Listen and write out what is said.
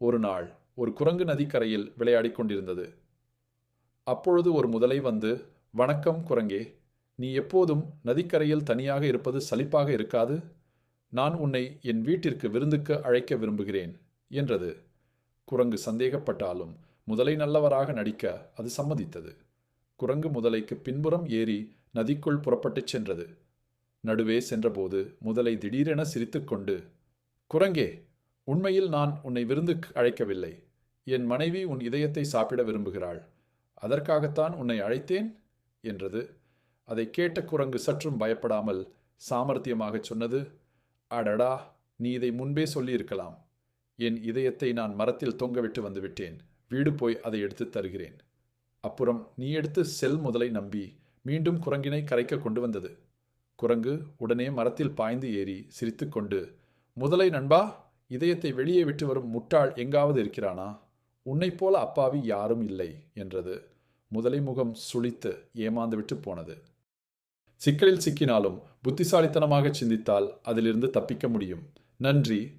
ஒரு நாள் ஒரு குரங்கு நதிக்கரையில் விளையாடிக் கொண்டிருந்தது. அப்பொழுது ஒரு முதலை வந்து, "வணக்கம் குரங்கே, நீ எப்போதும் நதிக்கரையில் தனியாக இருப்பது சலிப்பாக இருக்காது? நான் உன்னை என் வீட்டிற்கு விருந்துக்கு அழைக்க விரும்புகிறேன்" என்றது. குரங்கு சந்தேகப்பட்டாலும் முதலை நல்லவராக நடிக்க அது சம்மதித்தது. குரங்கு முதலைக்கு பின்புறம் ஏறி நதிக்குள் புறப்பட்டுச் சென்றது. நடுவே சென்றபோது முதலை திடீரென சிரித்துக்கொண்டு, "குரங்கே, உண்மையில் நான் உன்னை விருந்துக்கு அழைக்கவில்லை. என் மனைவி உன் இதயத்தை சாப்பிட விரும்புகிறாள். அதற்காகத்தான் உன்னை அழைத்தேன்" என்றது. அதைக் கேட்ட குரங்கு சற்றும் பயப்படாமல் சாமர்த்தியமாகச் சொன்னது, "அடடா, நீ இதை முன்பே சொல்லியிருக்கலாம். என் இதயத்தை நான் மரத்தில் தொங்கவிட்டு வந்துவிட்டேன். வீடு போய் அதை எடுத்துத் தருகிறேன்." அப்புறம் நீ எடுத்து செல் முதலை நம்பி மீண்டும் குரங்கினை கரைக்க கொண்டு வந்தது. குரங்கு உடனே மரத்தில் பாய்ந்து ஏறி சிரித்துக்கொண்டு, "முதலை நண்பா, இதயத்தை வெளியே விட்டு வரும் முட்டாள் எங்காவது இருக்கிறானா? உன்னைப் போல அப்பாவி யாரும் இல்லை" என்றது. முதலை முகம் சுளித்து ஏமாந்துவிட்டு போனது. சிக்கலில் சிக்கினாலும் புத்திசாலித்தனமாக சிந்தித்தால் அதிலிருந்து தப்பிக்க முடியும். நன்றி.